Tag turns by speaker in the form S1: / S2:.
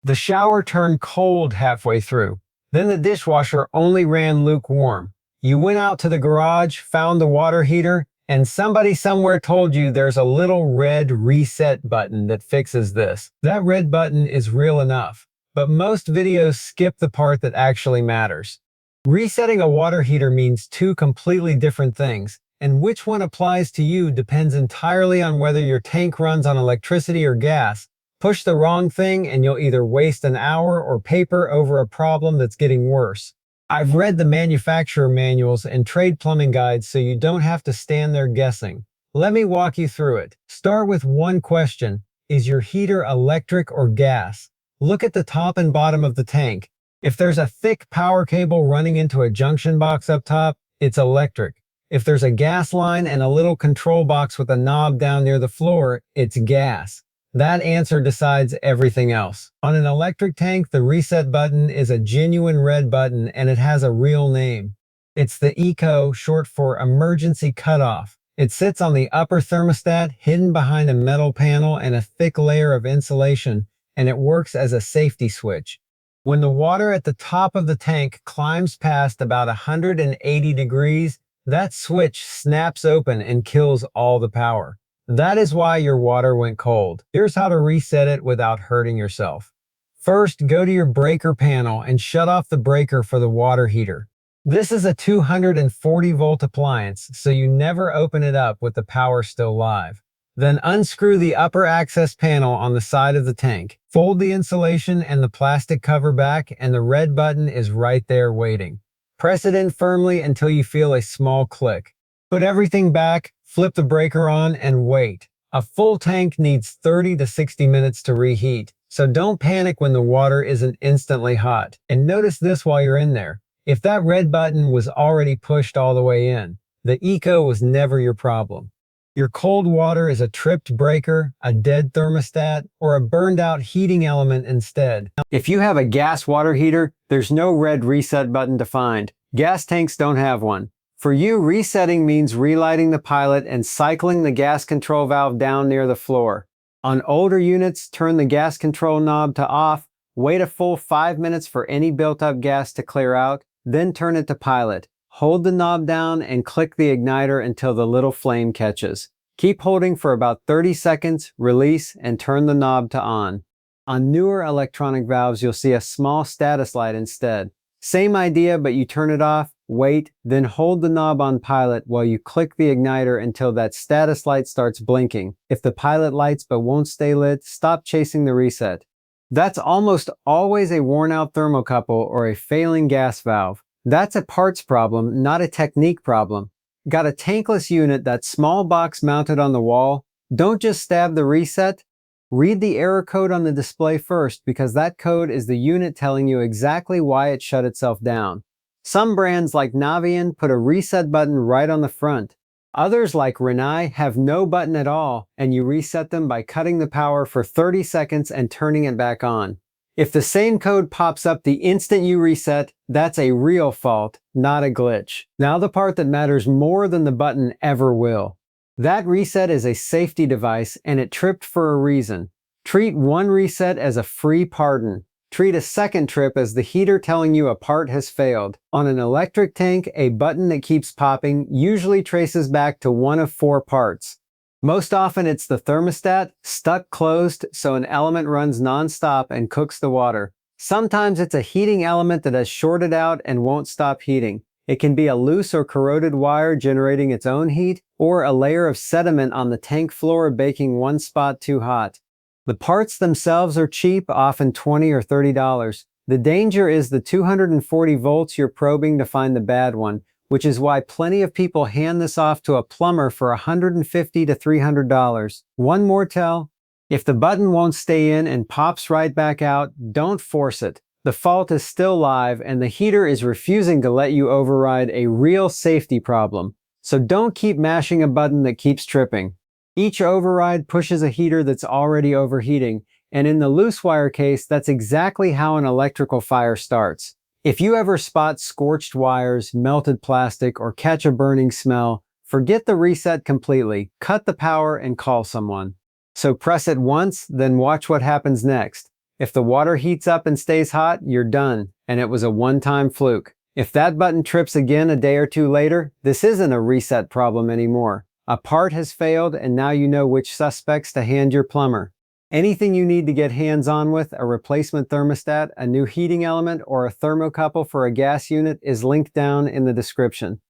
S1: The shower turned cold halfway through. Then the dishwasher only ran lukewarm. You went out to the garage, found the water heater, and somebody somewhere told you there's a little red reset button that fixes this. That red button is real enough, but most videos skip the part that actually matters. Resetting a water heater means two completely different things, and which one applies to you depends entirely on whether your tank runs on electricity or gas. Push the wrong thing and you'll either waste an hour or paper over a problem that's getting worse. I've read the manufacturer manuals and trade plumbing guides so you don't have to stand there guessing. Let me walk you through it. Start with one question. Is your heater electric or gas? Look at the top and bottom of the tank. If there's a thick power cable running into a junction box up top, it's electric. If there's a gas line and a little control box with a knob down near the floor, it's gas. That answer decides everything else. On an electric tank, the reset button is a genuine red button and it has a real name. It's the ECO, short for emergency cutoff. It sits on the upper thermostat, hidden behind a metal panel and a thick layer of insulation, and it works as a safety switch. When the water at the top of the tank climbs past about 180 degrees, that switch snaps open and kills all the power. That is why your water went cold. Here's how to reset it without hurting yourself. First, go to your breaker panel and shut off the breaker for the water heater. This is a 240 volt appliance, so you never open it up with the power still live. Then unscrew the upper access panel on the side of the tank. Fold the insulation and the plastic cover back, and the red button is right there waiting. Press it in firmly until you feel a small click. Put everything back, flip the breaker on, and wait. A full tank needs 30 to 60 minutes to reheat, so don't panic when the water isn't instantly hot. And notice this while you're in there. If that red button was already pushed all the way in, the ECO was never your problem. Your cold water is a tripped breaker, a dead thermostat, or a burned out heating element instead. If you have a gas water heater, there's no red reset button to find. Gas tanks don't have one. For you, resetting means relighting the pilot and cycling the gas control valve down near the floor. On older units, turn the gas control knob to off, wait a full 5 minutes for any built-up gas to clear out, then turn it to pilot. Hold the knob down and click the igniter until the little flame catches. Keep holding for about 30 seconds, release, and turn the knob to on. On newer electronic valves, you'll see a small status light instead. Same idea, but you turn it off, wait, then hold the knob on pilot while you click the igniter until that status light starts blinking. If the pilot lights but won't stay lit, stop chasing the reset. That's almost always a worn-out thermocouple or a failing gas valve. That's a parts problem, not a technique problem. Got a tankless unit, that small box mounted on the wall? Don't just stab the reset. Read the error code on the display first, because that code is the unit telling you exactly why it shut itself down. Some brands like Navian put a reset button right on the front. Others like Rinnai have no button at all, and you reset them by cutting the power for 30 seconds and turning it back on. If the same code pops up the instant you reset, that's a real fault, not a glitch. Now the part that matters more than the button ever will. That reset is a safety device, and it tripped for a reason. Treat one reset as a free pardon. Treat a second trip as the heater telling you a part has failed. On an electric tank, a button that keeps popping usually traces back to one of 4 parts. Most often it's the thermostat, stuck closed so an element runs non-stop and cooks the water. Sometimes it's a heating element that has shorted out and won't stop heating. It can be a loose or corroded wire generating its own heat, or a layer of sediment on the tank floor baking one spot too hot. The parts themselves are cheap, often $20 or $30. The danger is the 240 volts you're probing to find the bad one, which is why plenty of people hand this off to a plumber for $150 to $300. One more tell: if the button won't stay in and pops right back out, don't force it. The fault is still live and the heater is refusing to let you override a real safety problem. So don't keep mashing a button that keeps tripping. Each override pushes a heater that's already overheating, and in the loose wire case, that's exactly how an electrical fire starts. If you ever spot scorched wires, melted plastic, or catch a burning smell, forget the reset completely, cut the power, and call someone. So press it once, then watch what happens next. If the water heats up and stays hot, you're done, and it was a one-time fluke. If that button trips again a day or two later, this isn't a reset problem anymore. A part has failed, and now you know which suspects to hand your plumber. Anything you need to get hands-on with, a replacement thermostat, a new heating element, or a thermocouple for a gas unit is linked down in the description.